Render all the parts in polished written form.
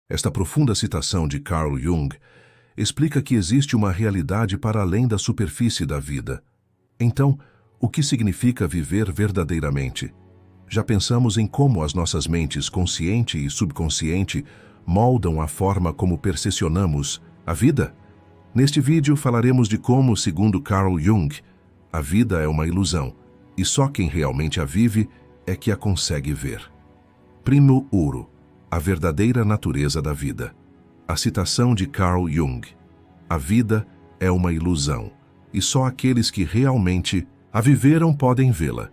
Esta profunda citação de Carl Jung explica que existe uma realidade para além da superfície da vida. Então, o que significa viver verdadeiramente? Já pensamos em como as nossas mentes consciente e subconsciente moldam a forma como percepcionamos a vida? Neste vídeo falaremos de como, segundo Carl Jung, a vida é uma ilusão e só quem realmente a vive é que a consegue ver. Primo Uro, a verdadeira natureza da vida. A citação de Carl Jung. A vida é uma ilusão e só aqueles que realmente a viveram podem vê-la.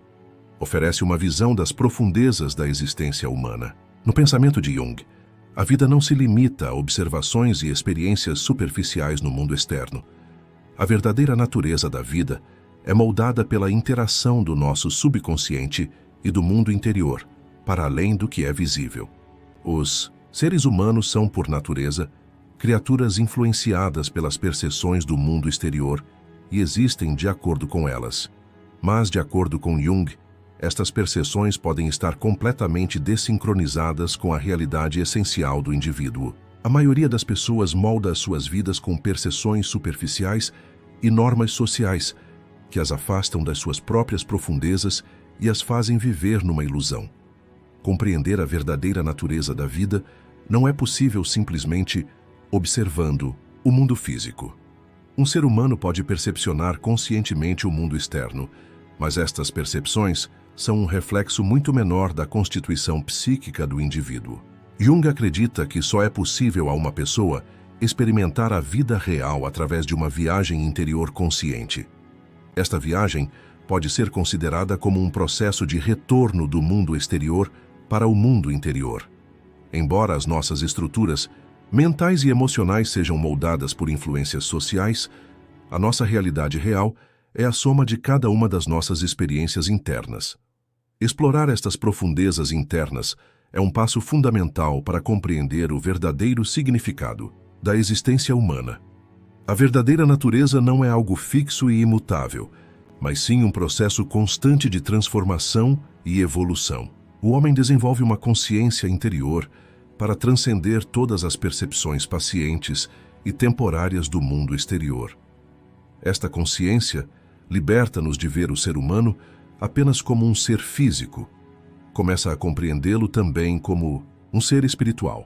Oferece uma visão das profundezas da existência humana. No pensamento de Jung, a vida não se limita a observações e experiências superficiais no mundo externo. A verdadeira natureza da vida é moldada pela interação do nosso subconsciente e do mundo interior, para além do que é visível. Os seres humanos são, por natureza, criaturas influenciadas pelas percepções do mundo exterior e existem de acordo com elas. Mas, de acordo com Jung, estas percepções podem estar completamente desincronizadas com a realidade essencial do indivíduo. A maioria das pessoas molda suas vidas com percepções superficiais e normas sociais, que as afastam das suas próprias profundezas e as fazem viver numa ilusão. Compreender a verdadeira natureza da vida não é possível simplesmente observando o mundo físico. Um ser humano pode percepcionar conscientemente o mundo externo, mas estas percepções são um reflexo muito menor da constituição psíquica do indivíduo. Jung acredita que só é possível a uma pessoa experimentar a vida real através de uma viagem interior consciente. Esta viagem pode ser considerada como um processo de retorno do mundo exterior para o mundo interior. Embora as nossas estruturas mentais e emocionais sejam moldadas por influências sociais, a nossa realidade real é a soma de cada uma das nossas experiências internas. Explorar estas profundezas internas é um passo fundamental para compreender o verdadeiro significado da existência humana. A verdadeira natureza não é algo fixo e imutável, mas sim um processo constante de transformação e evolução. O homem desenvolve uma consciência interior para transcender todas as percepções pacientes e temporárias do mundo exterior. Esta consciência liberta-nos de ver o ser humano apenas como um ser físico. Começa a compreendê-lo também como um ser espiritual.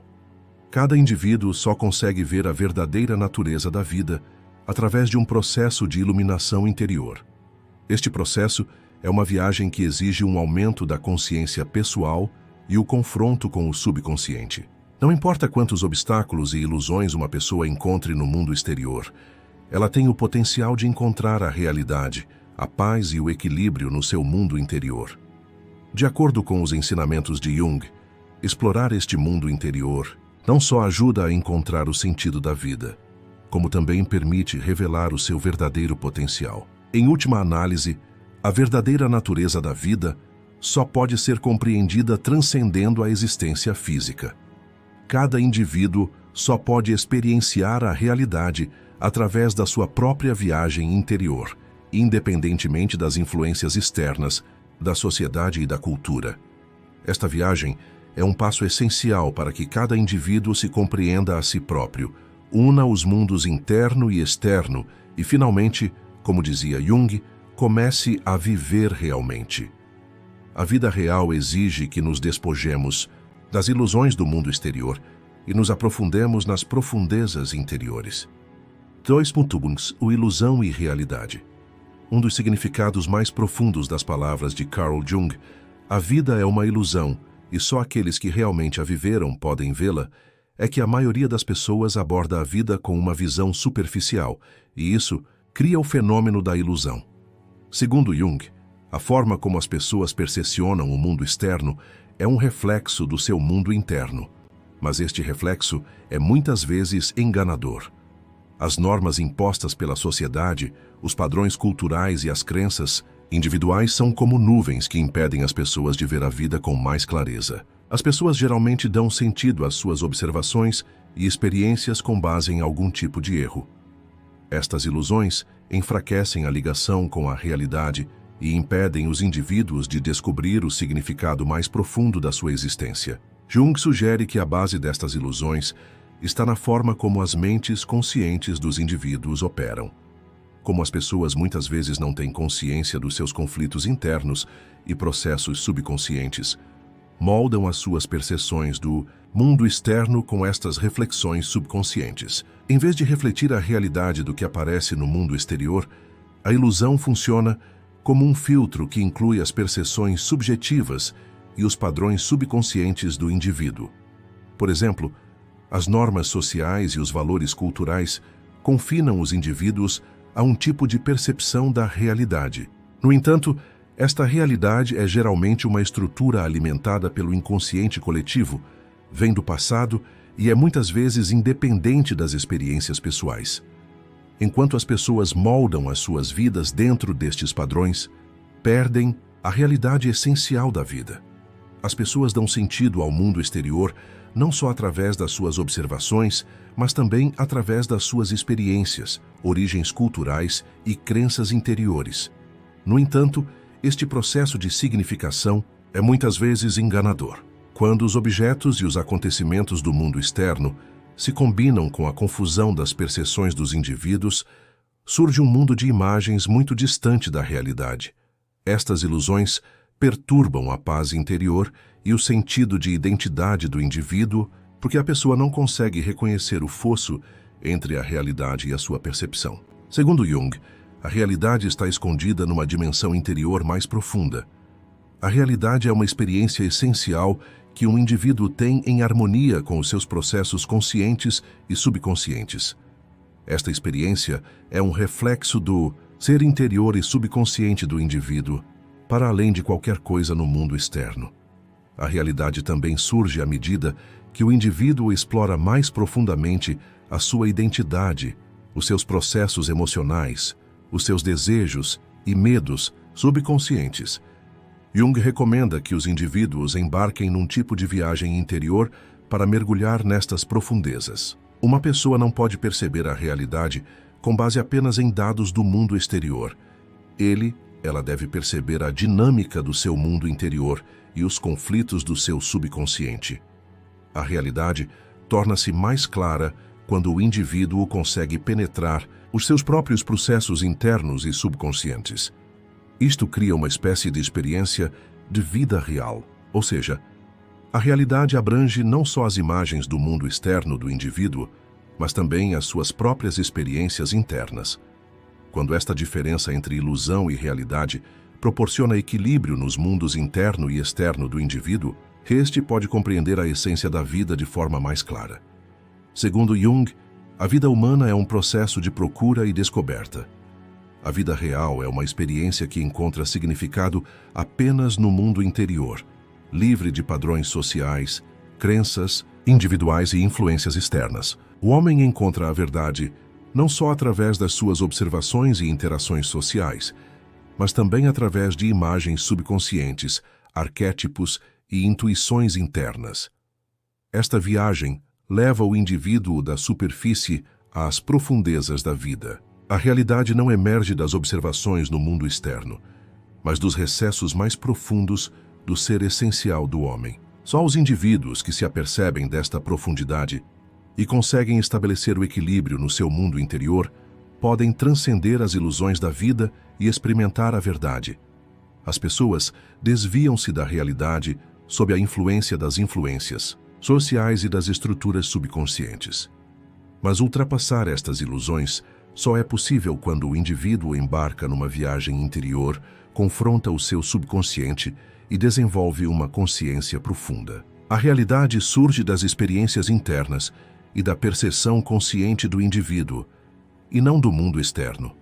Cada indivíduo só consegue ver a verdadeira natureza da vida através de um processo de iluminação interior. Este processo é uma viagem que exige um aumento da consciência pessoal e o confronto com o subconsciente. Não importa quantos obstáculos e ilusões uma pessoa encontre no mundo exterior, ela tem o potencial de encontrar a realidade, a paz e o equilíbrio no seu mundo interior. De acordo com os ensinamentos de Jung, explorar este mundo interior não só ajuda a encontrar o sentido da vida, como também permite revelar o seu verdadeiro potencial. Em última análise, a verdadeira natureza da vida só pode ser compreendida transcendendo a existência física. Cada indivíduo só pode experienciar a realidade através da sua própria viagem interior, independentemente das influências externas, da sociedade e da cultura. Esta viagem é um passo essencial para que cada indivíduo se compreenda a si próprio, una os mundos interno e externo e, finalmente, como dizia Jung, comece a viver realmente. A vida real exige que nos despojemos das ilusões do mundo exterior e nos aprofundemos nas profundezas interiores. 2. O ilusão e realidade. Um dos significados mais profundos das palavras de Carl Jung, a vida é uma ilusão e só aqueles que realmente a viveram podem vê-la, é que a maioria das pessoas aborda a vida com uma visão superficial e isso cria o fenômeno da ilusão. Segundo Jung, a forma como as pessoas percepcionam o mundo externo é um reflexo do seu mundo interno, mas este reflexo é muitas vezes enganador. As normas impostas pela sociedade, os padrões culturais e as crenças individuais são como nuvens que impedem as pessoas de ver a vida com mais clareza. As pessoas geralmente dão sentido às suas observações e experiências com base em algum tipo de erro. Estas ilusões enfraquecem a ligação com a realidade e impedem os indivíduos de descobrir o significado mais profundo da sua existência. Jung sugere que a base destas ilusões está na forma como as mentes conscientes dos indivíduos operam. Como as pessoas muitas vezes não têm consciência dos seus conflitos internos e processos subconscientes, moldam as suas percepções do mundo externo com estas reflexões subconscientes. Em vez de refletir a realidade do que aparece no mundo exterior, a ilusão funciona como um filtro que inclui as percepções subjetivas e os padrões subconscientes do indivíduo. Por exemplo, as normas sociais e os valores culturais confinam os indivíduos a um tipo de percepção da realidade. No entanto, esta realidade é geralmente uma estrutura alimentada pelo inconsciente coletivo, vem do passado e é muitas vezes independente das experiências pessoais. Enquanto as pessoas moldam as suas vidas dentro destes padrões, perdem a realidade essencial da vida. As pessoas dão sentido ao mundo exterior não só através das suas observações, mas também através das suas experiências, origens culturais e crenças interiores. No entanto, este processo de significação é muitas vezes enganador. Quando os objetos e os acontecimentos do mundo externo se combinam com a confusão das percepções dos indivíduos, surge um mundo de imagens muito distante da realidade. Estas ilusões perturbam a paz interior e o sentido de identidade do indivíduo, porque a pessoa não consegue reconhecer o fosso entre a realidade e a sua percepção. Segundo Jung, a realidade está escondida numa dimensão interior mais profunda. A realidade é uma experiência essencial que um indivíduo tem em harmonia com os seus processos conscientes e subconscientes. Esta experiência é um reflexo do ser interior e subconsciente do indivíduo, para além de qualquer coisa no mundo externo. A realidade também surge à medida que o indivíduo explora mais profundamente a sua identidade, os seus processos emocionais, os seus desejos e medos subconscientes. Jung recomenda que os indivíduos embarquem num tipo de viagem interior para mergulhar nestas profundezas. Uma pessoa não pode perceber a realidade com base apenas em dados do mundo exterior. Ela deve perceber a dinâmica do seu mundo interior e os conflitos do seu subconsciente. A realidade torna-se mais clara quando o indivíduo consegue penetrar os seus próprios processos internos e subconscientes. Isto cria uma espécie de experiência de vida real, ou seja, a realidade abrange não só as imagens do mundo externo do indivíduo, mas também as suas próprias experiências internas. Quando esta diferença entre ilusão e realidade proporciona equilíbrio nos mundos interno e externo do indivíduo, este pode compreender a essência da vida de forma mais clara. Segundo Jung, a vida humana é um processo de procura e descoberta. A vida real é uma experiência que encontra significado apenas no mundo interior, livre de padrões sociais, crenças individuais e influências externas. O homem encontra a verdade não só através das suas observações e interações sociais, mas também através de imagens subconscientes, arquétipos e intuições internas. Esta viagem leva o indivíduo da superfície às profundezas da vida. A realidade não emerge das observações no mundo externo, mas dos recessos mais profundos do ser essencial do homem. Só os indivíduos que se apercebem desta profundidade e conseguem estabelecer o equilíbrio no seu mundo interior podem transcender as ilusões da vida e experimentar a verdade. As pessoas desviam-se da realidade sob a influência das influências sociais e das estruturas subconscientes. Mas ultrapassar estas ilusões só é possível quando o indivíduo embarca numa viagem interior, confronta o seu subconsciente e desenvolve uma consciência profunda. A realidade surge das experiências internas e da percepção consciente do indivíduo, e não do mundo externo.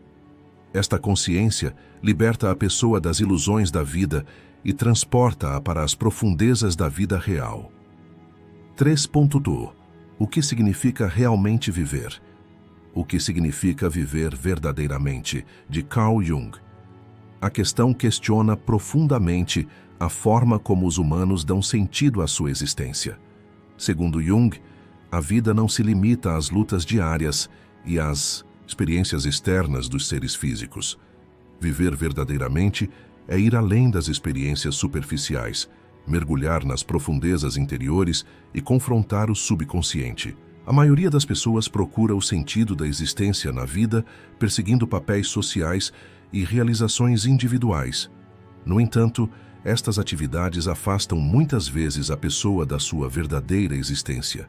Esta consciência liberta a pessoa das ilusões da vida e transporta-a para as profundezas da vida real. 3.2. O que significa realmente viver? O que significa viver verdadeiramente, de Carl Jung. A questão questiona profundamente a forma como os humanos dão sentido à sua existência. Segundo Jung, a vida não se limita às lutas diárias e às experiências externas dos seres físicos. Viver verdadeiramente é ir além das experiências superficiais, mergulhar nas profundezas interiores e confrontar o subconsciente. A maioria das pessoas procura o sentido da existência na vida, perseguindo papéis sociais e realizações individuais. No entanto, estas atividades afastam muitas vezes a pessoa da sua verdadeira existência.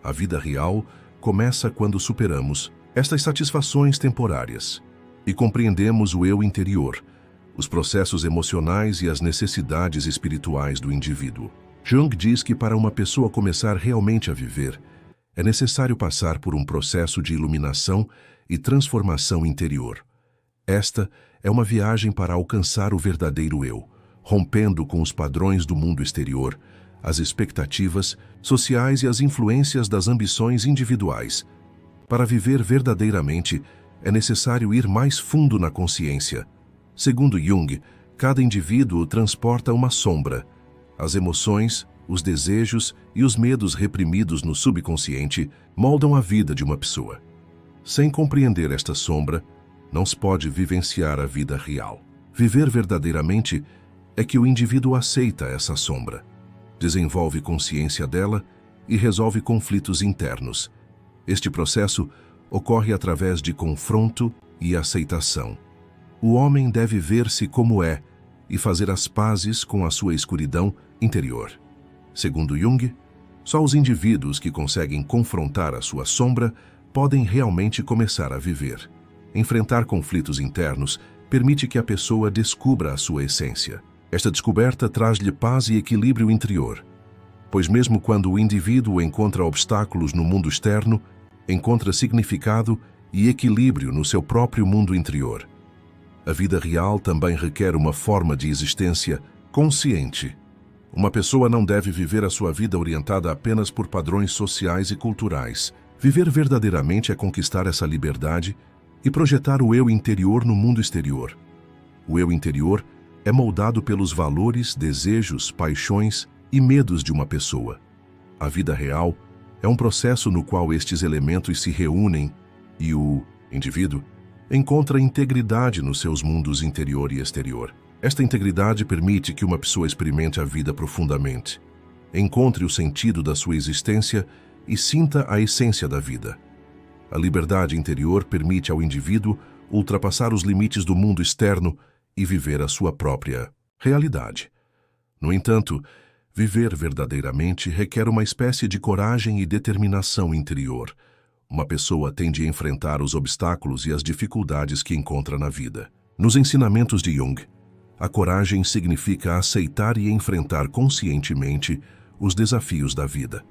A vida real começa quando superamos estas satisfações temporárias e compreendemos o eu interior, os processos emocionais e as necessidades espirituais do indivíduo. Jung diz que para uma pessoa começar realmente a viver, é necessário passar por um processo de iluminação e transformação interior. Esta é uma viagem para alcançar o verdadeiro eu, rompendo com os padrões do mundo exterior, as expectativas sociais e as influências das ambições individuais. Para viver verdadeiramente, é necessário ir mais fundo na consciência. Segundo Jung, cada indivíduo transporta uma sombra. As emoções, os desejos e os medos reprimidos no subconsciente moldam a vida de uma pessoa. Sem compreender esta sombra, não se pode vivenciar a vida real. Viver verdadeiramente é que o indivíduo aceita essa sombra, desenvolve consciência dela e resolve conflitos internos. Este processo ocorre através de confronto e aceitação. O homem deve ver-se como é e fazer as pazes com a sua escuridão interior. Segundo Jung, só os indivíduos que conseguem confrontar a sua sombra podem realmente começar a viver. Enfrentar conflitos internos permite que a pessoa descubra a sua essência. Esta descoberta traz-lhe paz e equilíbrio interior, pois mesmo quando o indivíduo encontra obstáculos no mundo externo, encontra significado e equilíbrio no seu próprio mundo interior. A vida real também requer uma forma de existência consciente. Uma pessoa não deve viver a sua vida orientada apenas por padrões sociais e culturais. Viver verdadeiramente é conquistar essa liberdade e projetar o eu interior no mundo exterior. O eu interior é moldado pelos valores, desejos, paixões e medos de uma pessoa. A vida real é um processo no qual estes elementos se reúnem e o indivíduo encontra integridade nos seus mundos interior e exterior. Esta integridade permite que uma pessoa experimente a vida profundamente, encontre o sentido da sua existência e sinta a essência da vida. A liberdade interior permite ao indivíduo ultrapassar os limites do mundo externo e viver a sua própria realidade. No entanto, viver verdadeiramente requer uma espécie de coragem e determinação interior. Uma pessoa tende a enfrentar os obstáculos e as dificuldades que encontra na vida. Nos ensinamentos de Jung, a coragem significa aceitar e enfrentar conscientemente os desafios da vida.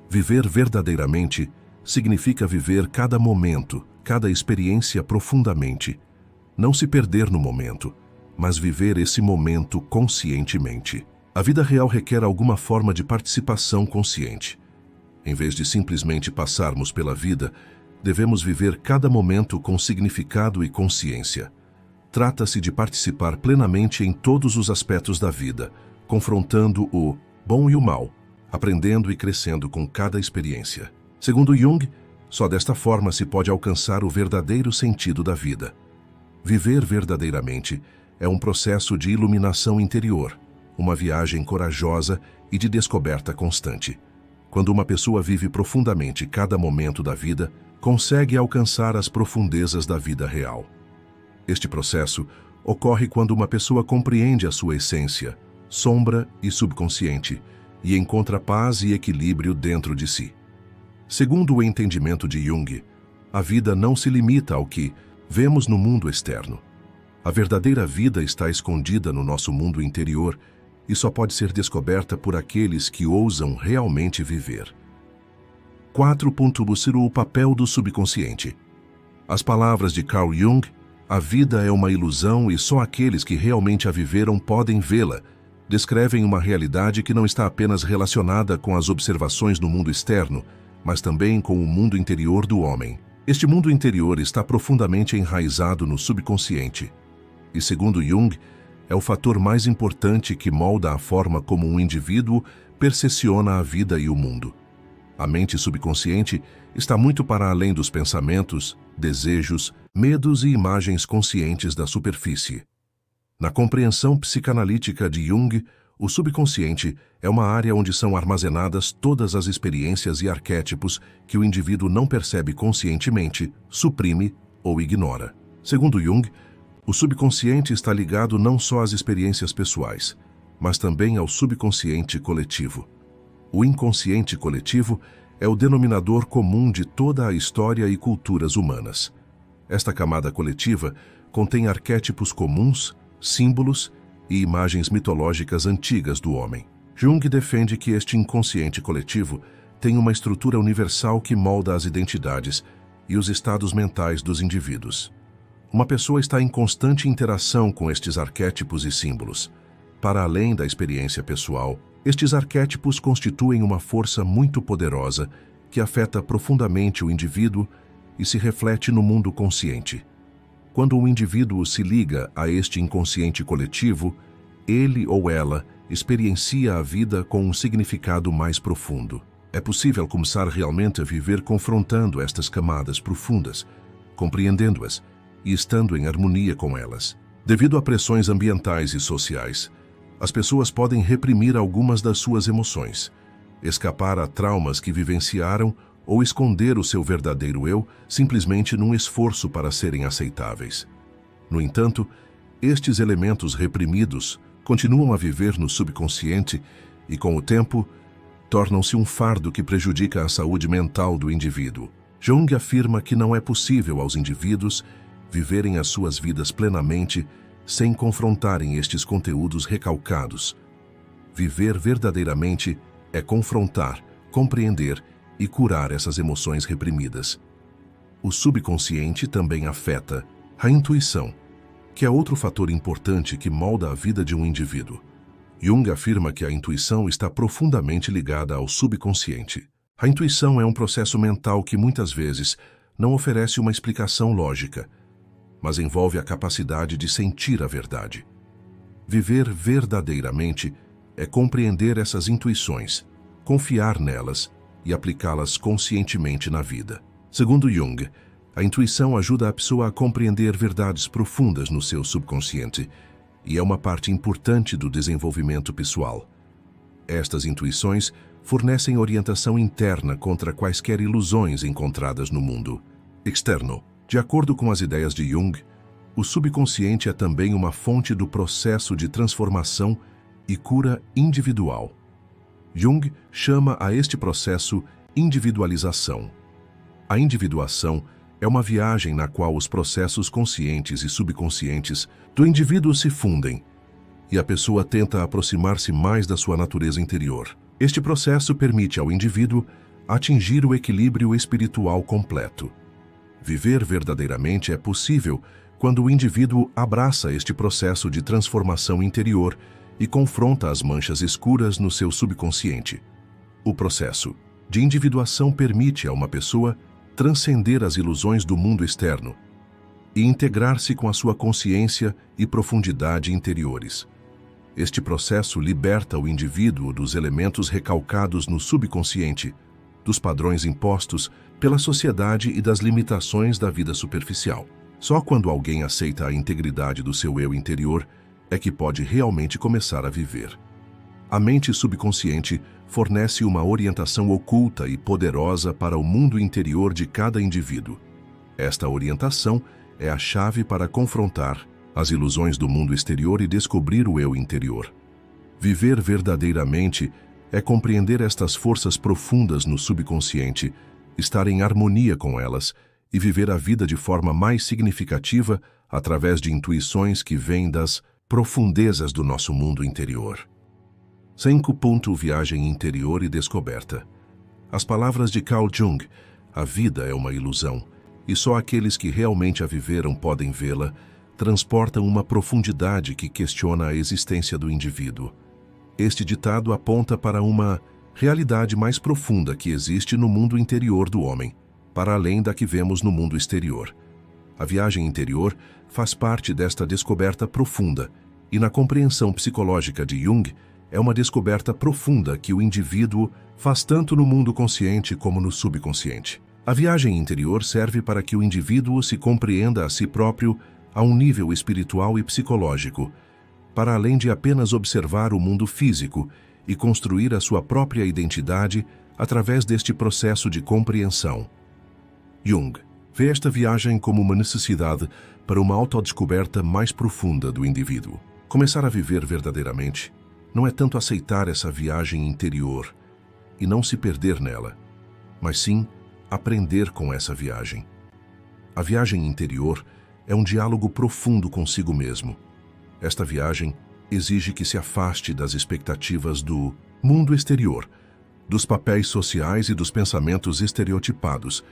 Viver verdadeiramente significa viver cada momento, cada experiência profundamente. Não se perder no momento, mas viver esse momento conscientemente. A vida real requer alguma forma de participação consciente. Em vez de simplesmente passarmos pela vida, devemos viver cada momento com significado e consciência. Trata-se de participar plenamente em todos os aspectos da vida, confrontando o bom e o mal, aprendendo e crescendo com cada experiência. Segundo Jung, só desta forma se pode alcançar o verdadeiro sentido da vida. Viver verdadeiramente é um processo de iluminação interior, uma viagem corajosa e de descoberta constante. Quando uma pessoa vive profundamente cada momento da vida, consegue alcançar as profundezas da vida real. Este processo ocorre quando uma pessoa compreende a sua essência, sombra e subconsciente, e encontra paz e equilíbrio dentro de si. Segundo o entendimento de Jung, a vida não se limita ao que vemos no mundo externo. A verdadeira vida está escondida no nosso mundo interior e só pode ser descoberta por aqueles que ousam realmente viver. 4. O papel do subconsciente. As palavras de Carl Jung, a vida é uma ilusão e só aqueles que realmente a viveram podem vê-la, descrevem uma realidade que não está apenas relacionada com as observações no mundo externo, mas também com o mundo interior do homem. Este mundo interior está profundamente enraizado no subconsciente e, segundo Jung, é o fator mais importante que molda a forma como um indivíduo percepciona a vida e o mundo. A mente subconsciente está muito para além dos pensamentos, desejos, medos e imagens conscientes da superfície. Na compreensão psicanalítica de Jung, O subconsciente é uma área onde são armazenadas todas as experiências e arquétipos que o indivíduo não percebe conscientemente, suprime ou ignora. Segundo Jung, o subconsciente está ligado não só às experiências pessoais, mas também ao subconsciente coletivo. O inconsciente coletivo é o denominador comum de toda a história e culturas humanas. Esta camada coletiva contém arquétipos comuns, símbolos e imagens mitológicas antigas do homem. Jung defende que este inconsciente coletivo tem uma estrutura universal que molda as identidades e os estados mentais dos indivíduos. Uma pessoa está em constante interação com estes arquétipos e símbolos. Para além da experiência pessoal, estes arquétipos constituem uma força muito poderosa que afeta profundamente o indivíduo e se reflete no mundo consciente. Quando um indivíduo se liga a este inconsciente coletivo, ele ou ela experiencia a vida com um significado mais profundo. É possível começar realmente a viver confrontando estas camadas profundas, compreendendo-as e estando em harmonia com elas. Devido a pressões ambientais e sociais, as pessoas podem reprimir algumas das suas emoções, escapar a traumas que vivenciaram ou esconder o seu verdadeiro eu simplesmente num esforço para serem aceitáveis. No entanto, estes elementos reprimidos continuam a viver no subconsciente e, com o tempo, tornam-se um fardo que prejudica a saúde mental do indivíduo. Jung afirma que não é possível aos indivíduos viverem as suas vidas plenamente sem confrontarem estes conteúdos recalcados. Viver verdadeiramente é confrontar, compreender e curar essas emoções reprimidas. O subconsciente também afeta a intuição, que é outro fator importante que molda a vida de um indivíduo. Jung afirma que a intuição está profundamente ligada ao subconsciente. A intuição é um processo mental que muitas vezes não oferece uma explicação lógica, mas envolve a capacidade de sentir a verdade. Viver verdadeiramente é compreender essas intuições, confiar nelas e aplicá-las conscientemente na vida. Segundo Jung, a intuição ajuda a pessoa a compreender verdades profundas no seu subconsciente e é uma parte importante do desenvolvimento pessoal. Estas intuições fornecem orientação interna contra quaisquer ilusões encontradas no mundo externo. De acordo com as ideias de Jung, o subconsciente é também uma fonte do processo de transformação e cura individual. Jung chama a este processo individualização. A individuação é uma viagem na qual os processos conscientes e subconscientes do indivíduo se fundem e a pessoa tenta aproximar-se mais da sua natureza interior. Este processo permite ao indivíduo atingir o equilíbrio espiritual completo. Viver verdadeiramente é possível quando o indivíduo abraça este processo de transformação interior e confronta as manchas escuras no seu subconsciente. O processo de individuação permite a uma pessoa transcender as ilusões do mundo externo e integrar-se com a sua consciência e profundidade interiores. Este processo liberta o indivíduo dos elementos recalcados no subconsciente, dos padrões impostos pela sociedade e das limitações da vida superficial. Só quando alguém aceita a integridade do seu eu interior é que pode realmente começar a viver. A mente subconsciente fornece uma orientação oculta e poderosa para o mundo interior de cada indivíduo. Esta orientação é a chave para confrontar as ilusões do mundo exterior e descobrir o eu interior. Viver verdadeiramente é compreender estas forças profundas no subconsciente, estar em harmonia com elas e viver a vida de forma mais significativa através de intuições que vêm das profundezas do nosso mundo interior. 5. Viagem interior e descoberta. As palavras de Carl Jung, a vida é uma ilusão, e só aqueles que realmente a viveram podem vê-la, transportam uma profundidade que questiona a existência do indivíduo. Este ditado aponta para uma realidade mais profunda que existe no mundo interior do homem, para além da que vemos no mundo exterior. A viagem interior faz parte desta descoberta profunda, e na compreensão psicológica de Jung, é uma descoberta profunda que o indivíduo faz tanto no mundo consciente como no subconsciente. A viagem interior serve para que o indivíduo se compreenda a si próprio a um nível espiritual e psicológico, para além de apenas observar o mundo físico e construir a sua própria identidade através deste processo de compreensão. Jung vê esta viagem como uma necessidade para uma autodescoberta mais profunda do indivíduo. Começar a viver verdadeiramente não é tanto aceitar essa viagem interior e não se perder nela, mas sim aprender com essa viagem. A viagem interior é um diálogo profundo consigo mesmo. Esta viagem exige que se afaste das expectativas do mundo exterior, dos papéis sociais e dos pensamentos estereotipados,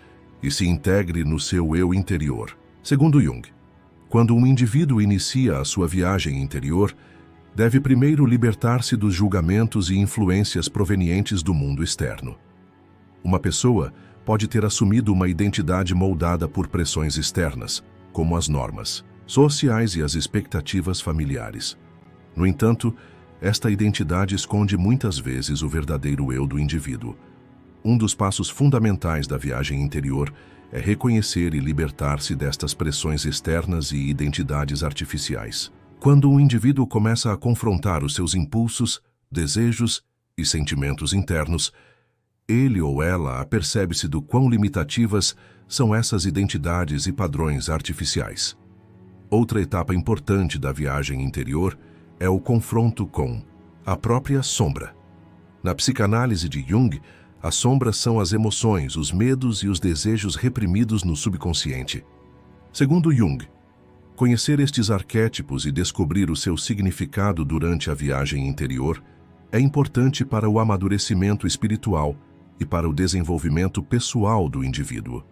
e se integre no seu eu interior. Segundo Jung, quando um indivíduo inicia a sua viagem interior, deve primeiro libertar-se dos julgamentos e influências provenientes do mundo externo. Uma pessoa pode ter assumido uma identidade moldada por pressões externas, como as normas sociais e as expectativas familiares. No entanto, esta identidade esconde muitas vezes o verdadeiro eu do indivíduo. Um dos passos fundamentais da viagem interior é reconhecer e libertar-se destas pressões externas e identidades artificiais. Quando um indivíduo começa a confrontar os seus impulsos, desejos e sentimentos internos, ele ou ela apercebe-se do quão limitativas são essas identidades e padrões artificiais. Outra etapa importante da viagem interior é o confronto com a própria sombra. Na psicanálise de Jung, as sombras são as emoções, os medos e os desejos reprimidos no subconsciente. Segundo Jung, conhecer estes arquétipos e descobrir o seu significado durante a viagem interior é importante para o amadurecimento espiritual e para o desenvolvimento pessoal do indivíduo.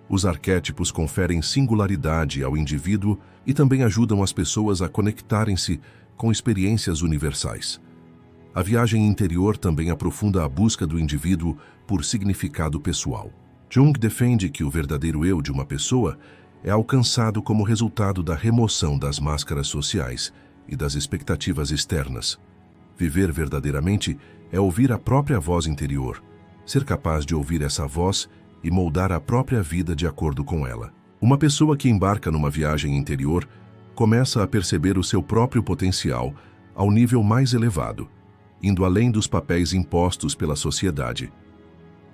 Os arquétipos conferem singularidade ao indivíduo e também ajudam as pessoas a conectarem-se com experiências universais. A viagem interior também aprofunda a busca do indivíduo por significado pessoal. Jung defende que o verdadeiro eu de uma pessoa é alcançado como resultado da remoção das máscaras sociais e das expectativas externas. Viver verdadeiramente é ouvir a própria voz interior, ser capaz de ouvir essa voz e moldar a própria vida de acordo com ela. Uma pessoa que embarca numa viagem interior começa a perceber o seu próprio potencial ao nível mais elevado, indo além dos papéis impostos pela sociedade.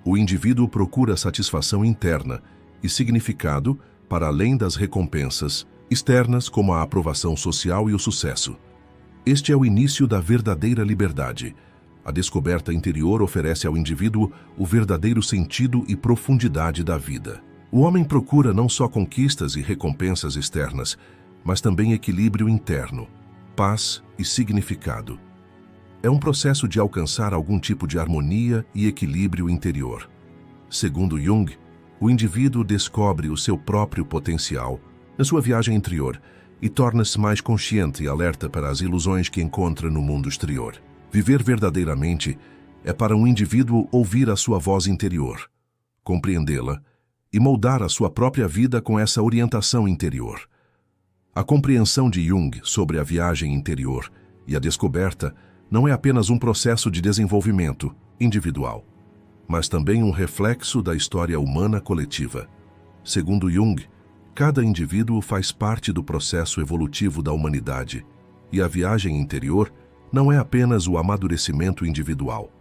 O indivíduo procura satisfação interna e significado para além das recompensas externas como a aprovação social e o sucesso. Este é o início da verdadeira liberdade. A descoberta interior oferece ao indivíduo o verdadeiro sentido e profundidade da vida. O homem procura não só conquistas e recompensas externas, mas também equilíbrio interno, paz e significado. É um processo de alcançar algum tipo de harmonia e equilíbrio interior. Segundo Jung, o indivíduo descobre o seu próprio potencial na sua viagem interior e torna-se mais consciente e alerta para as ilusões que encontra no mundo exterior. Viver verdadeiramente é para um indivíduo ouvir a sua voz interior, compreendê-la e moldar a sua própria vida com essa orientação interior. A compreensão de Jung sobre a viagem interior e a descoberta não é apenas um processo de desenvolvimento individual, mas também um reflexo da história humana coletiva. Segundo Jung, cada indivíduo faz parte do processo evolutivo da humanidade, e a viagem interior não é apenas o amadurecimento individual,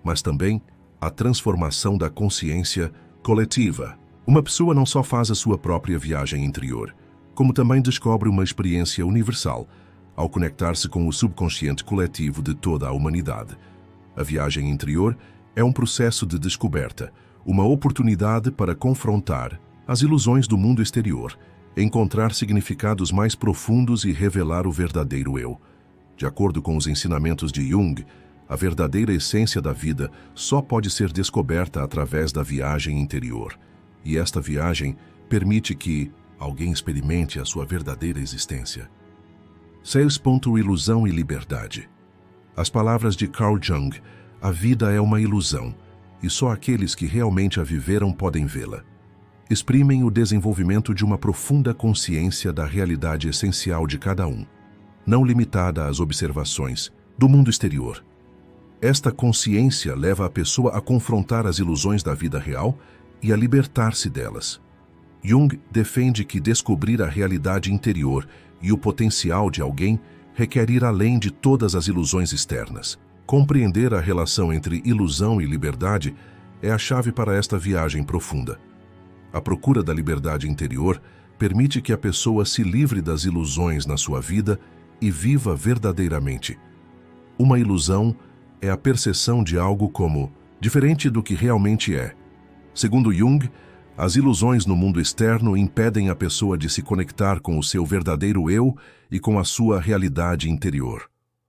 mas também a transformação da consciência coletiva. Uma pessoa não só faz a sua própria viagem interior, como também descobre uma experiência universal ao conectar-se com o subconsciente coletivo de toda a humanidade. A viagem interior é um processo de descoberta, uma oportunidade para confrontar as ilusões do mundo exterior, encontrar significados mais profundos e revelar o verdadeiro eu. De acordo com os ensinamentos de Jung, a verdadeira essência da vida só pode ser descoberta através da viagem interior. E esta viagem permite que alguém experimente a sua verdadeira existência. 6. Ilusão e liberdade. As palavras de Carl Jung: a vida é uma ilusão, e só aqueles que realmente a viveram podem vê-la, exprimem o desenvolvimento de uma profunda consciência da realidade essencial de cada um, não limitada às observações do mundo exterior. Esta consciência leva a pessoa a confrontar as ilusões da vida real e a libertar-se delas. Jung defende que descobrir a realidade interior e o potencial de alguém requer ir além de todas as ilusões externas. Compreender a relação entre ilusão e liberdade é a chave para esta viagem profunda. A procura da liberdade interior permite que a pessoa se livre das ilusões na sua vida e viva verdadeiramente. Uma ilusão é a percepção de algo como diferente do que realmente é. Segundo Jung, as ilusões no mundo externo impedem a pessoa de se conectar com o seu verdadeiro eu e com a sua realidade interior.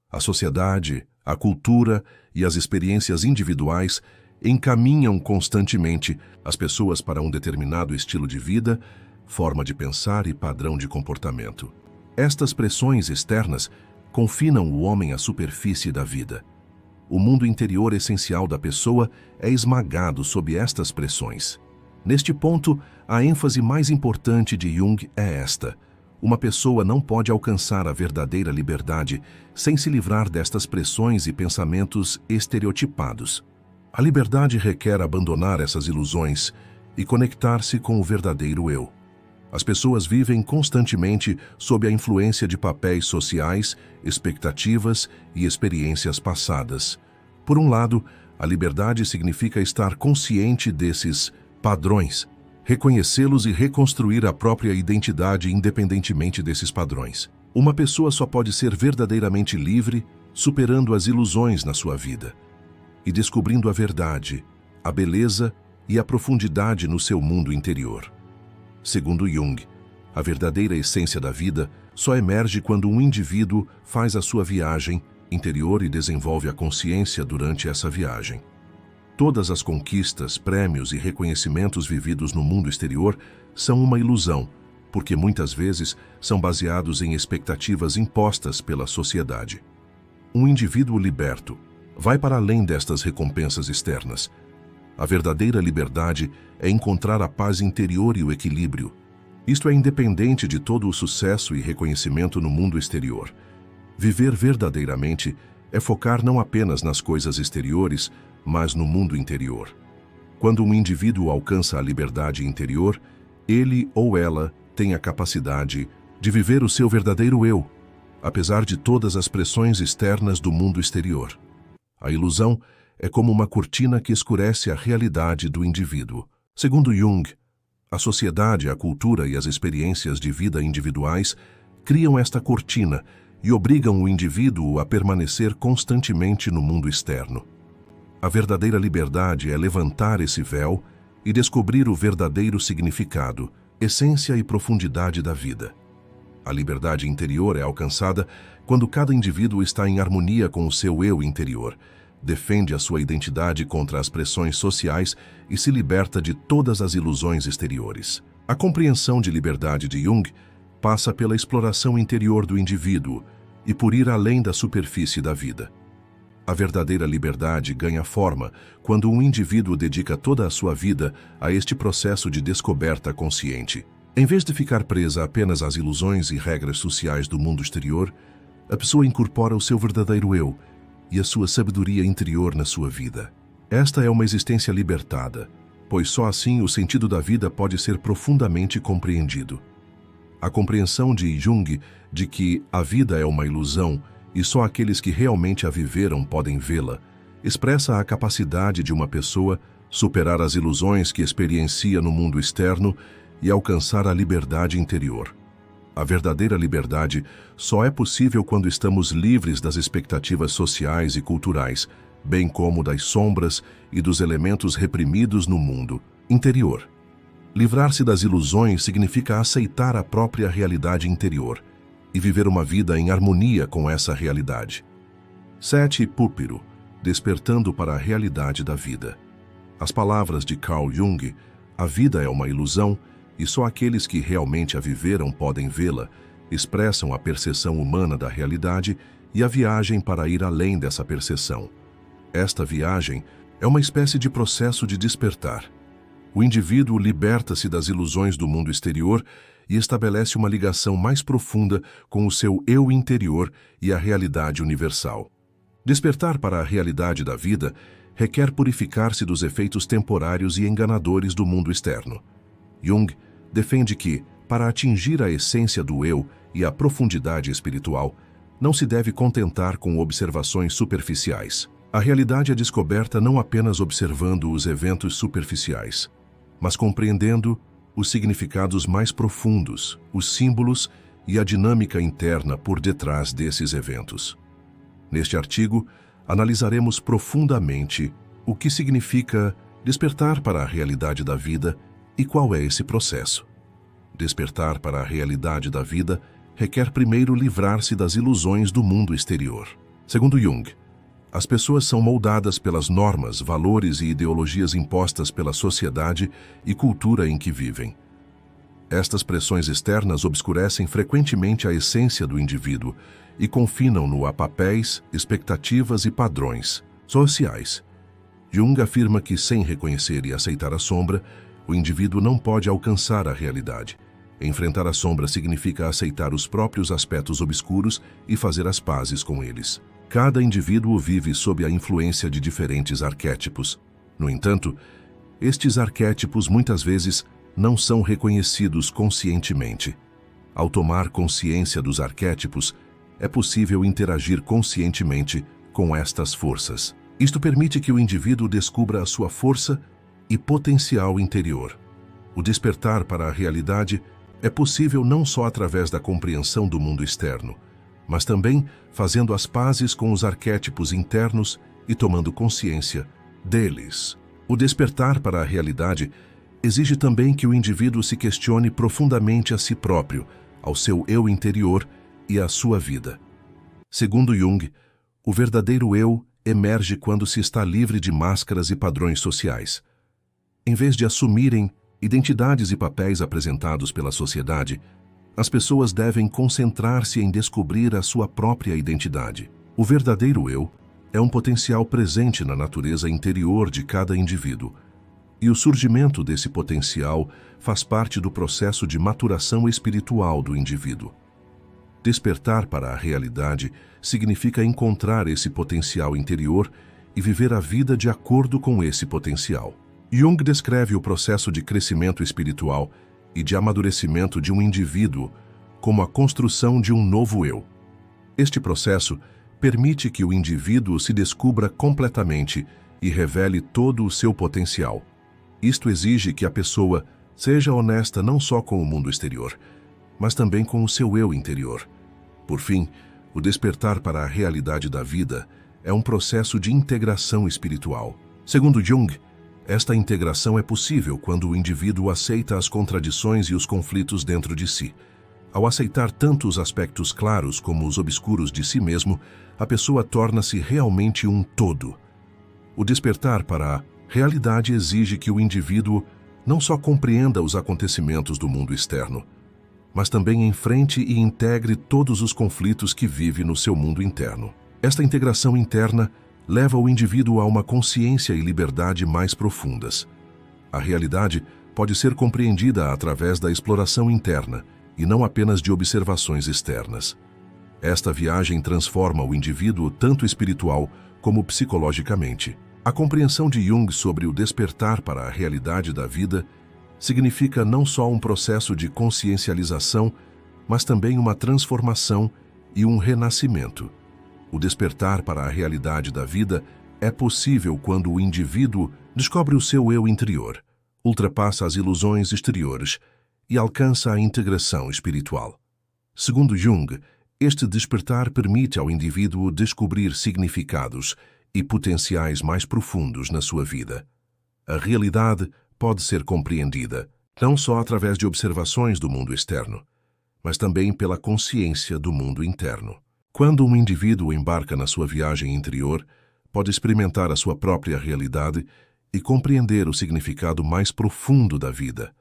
A sociedade, a cultura e as experiências individuais encaminham constantemente as pessoas para um determinado estilo de vida, forma de pensar e padrão de comportamento. Estas pressões externas confinam o homem à superfície da vida. O mundo interior essencial da pessoa é esmagado sob estas pressões. Neste ponto, a ênfase mais importante de Jung é esta: uma pessoa não pode alcançar a verdadeira liberdade sem se livrar destas pressões e pensamentos estereotipados. A liberdade requer abandonar essas ilusões e conectar-se com o verdadeiro eu. As pessoas vivem constantemente sob a influência de papéis sociais, expectativas e experiências passadas. Por um lado, a liberdade significa estar consciente desses padrões, reconhecê-los e reconstruir a própria identidade independentemente desses padrões. Uma pessoa só pode ser verdadeiramente livre superando as ilusões na sua vida e descobrindo a verdade, a beleza e a profundidade no seu mundo interior. Segundo Jung, a verdadeira essência da vida só emerge quando um indivíduo faz a sua viagem interior e desenvolve a consciência durante essa viagem. Todas as conquistas, prêmios e reconhecimentos vividos no mundo exterior são uma ilusão, porque muitas vezes são baseados em expectativas impostas pela sociedade. Um indivíduo liberto vai para além destas recompensas externas. A verdadeira liberdade é encontrar a paz interior e o equilíbrio. Isto é independente de todo o sucesso e reconhecimento no mundo exterior. Viver verdadeiramente é focar não apenas nas coisas exteriores, mas no mundo interior. Quando um indivíduo alcança a liberdade interior, ele ou ela tem a capacidade de viver o seu verdadeiro eu, apesar de todas as pressões externas do mundo exterior. A ilusão é como uma cortina que escurece a realidade do indivíduo. Segundo Jung, a sociedade, a cultura e as experiências de vida individuais criam esta cortina e obrigam o indivíduo a permanecer constantemente no mundo externo. A verdadeira liberdade é levantar esse véu e descobrir o verdadeiro significado, essência e profundidade da vida. A liberdade interior é alcançada quando cada indivíduo está em harmonia com o seu eu interior, defende a sua identidade contra as pressões sociais e se liberta de todas as ilusões exteriores. A compreensão de liberdade de Jung passa pela exploração interior do indivíduo e por ir além da superfície da vida. A verdadeira liberdade ganha forma quando um indivíduo dedica toda a sua vida a este processo de descoberta consciente. Em vez de ficar presa apenas às ilusões e regras sociais do mundo exterior, a pessoa incorpora o seu verdadeiro eu e a sua sabedoria interior na sua vida. Esta é uma existência libertada, pois só assim o sentido da vida pode ser profundamente compreendido. A compreensão de Jung de que a vida é uma ilusão e só aqueles que realmente a viveram podem vê-la, expressa a capacidade de uma pessoa superar as ilusões que experiencia no mundo externo e alcançar a liberdade interior. A verdadeira liberdade só é possível quando estamos livres das expectativas sociais e culturais, bem como das sombras e dos elementos reprimidos no mundo interior. Livrar-se das ilusões significa aceitar a própria realidade interior e viver uma vida em harmonia com essa realidade. 7. Púpiro, despertando para a realidade da vida. As palavras de Carl Jung, a vida é uma ilusão e só aqueles que realmente a viveram podem vê-la, expressam a percepção humana da realidade e a viagem para ir além dessa percepção. Esta viagem é uma espécie de processo de despertar. O indivíduo liberta-se das ilusões do mundo exterior e estabelece uma ligação mais profunda com o seu eu interior e a realidade universal. Despertar para a realidade da vida requer purificar-se dos efeitos temporários e enganadores do mundo externo. Jung defende que, para atingir a essência do eu e a profundidade espiritual, não se deve contentar com observações superficiais. A realidade é descoberta não apenas observando os eventos superficiais, mas compreendendo os significados mais profundos, os símbolos e a dinâmica interna por detrás desses eventos. Neste artigo, analisaremos profundamente o que significa despertar para a realidade da vida e qual é esse processo. Despertar para a realidade da vida requer primeiro livrar-se das ilusões do mundo exterior. Segundo Jung, as pessoas são moldadas pelas normas, valores e ideologias impostas pela sociedade e cultura em que vivem. Estas pressões externas obscurecem frequentemente a essência do indivíduo e confinam-no a papéis, expectativas e padrões sociais. Jung afirma que, sem reconhecer e aceitar a sombra, o indivíduo não pode alcançar a realidade. Enfrentar a sombra significa aceitar os próprios aspectos obscuros e fazer as pazes com eles. Cada indivíduo vive sob a influência de diferentes arquétipos. No entanto, estes arquétipos muitas vezes não são reconhecidos conscientemente. Ao tomar consciência dos arquétipos, é possível interagir conscientemente com estas forças. Isto permite que o indivíduo descubra a sua força e potencial interior. O despertar para a realidade é possível não só através da compreensão do mundo externo, mas também fazendo as pazes com os arquétipos internos e tomando consciência deles. O despertar para a realidade exige também que o indivíduo se questione profundamente a si próprio, ao seu eu interior e à sua vida. Segundo Jung, o verdadeiro eu emerge quando se está livre de máscaras e padrões sociais. Em vez de assumirem identidades e papéis apresentados pela sociedade, as pessoas devem concentrar-se em descobrir a sua própria identidade. O verdadeiro eu é um potencial presente na natureza interior de cada indivíduo, e o surgimento desse potencial faz parte do processo de maturação espiritual do indivíduo. Despertar para a realidade significa encontrar esse potencial interior e viver a vida de acordo com esse potencial. Jung descreve o processo de crescimento espiritual e de amadurecimento de um indivíduo como a construção de um novo eu. Este processo permite que o indivíduo se descubra completamente e revele todo o seu potencial. Isto exige que a pessoa seja honesta não só com o mundo exterior, mas também com o seu eu interior. Por fim, o despertar para a realidade da vida é um processo de integração espiritual. Segundo Jung, esta integração é possível quando o indivíduo aceita as contradições e os conflitos dentro de si. Ao aceitar tanto os aspectos claros como os obscuros de si mesmo, a pessoa torna-se realmente um todo. O despertar para a realidade exige que o indivíduo não só compreenda os acontecimentos do mundo externo, mas também enfrente e integre todos os conflitos que vive no seu mundo interno. Esta integração interna leva o indivíduo a uma consciência e liberdade mais profundas. A realidade pode ser compreendida através da exploração interna e não apenas de observações externas. Esta viagem transforma o indivíduo tanto espiritual como psicologicamente. A compreensão de Jung sobre o despertar para a realidade da vida significa não só um processo de consciencialização, mas também uma transformação e um renascimento. O despertar para a realidade da vida é possível quando o indivíduo descobre o seu eu interior, ultrapassa as ilusões exteriores e alcança a integração espiritual. Segundo Jung, este despertar permite ao indivíduo descobrir significados e potenciais mais profundos na sua vida. A realidade pode ser compreendida não só através de observações do mundo externo, mas também pela consciência do mundo interno. Quando um indivíduo embarca na sua viagem interior, pode experimentar a sua própria realidade e compreender o significado mais profundo da vida.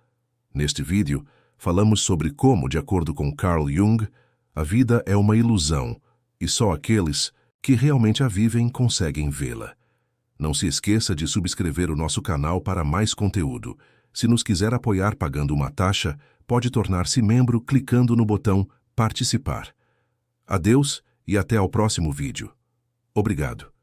Neste vídeo, falamos sobre como, de acordo com Carl Jung, a vida é uma ilusão e só aqueles que realmente a vivem conseguem vê-la. Não se esqueça de subscrever o nosso canal para mais conteúdo. Se nos quiser apoiar pagando uma taxa, pode tornar-se membro clicando no botão Participar. Adeus e até ao próximo vídeo. Obrigado.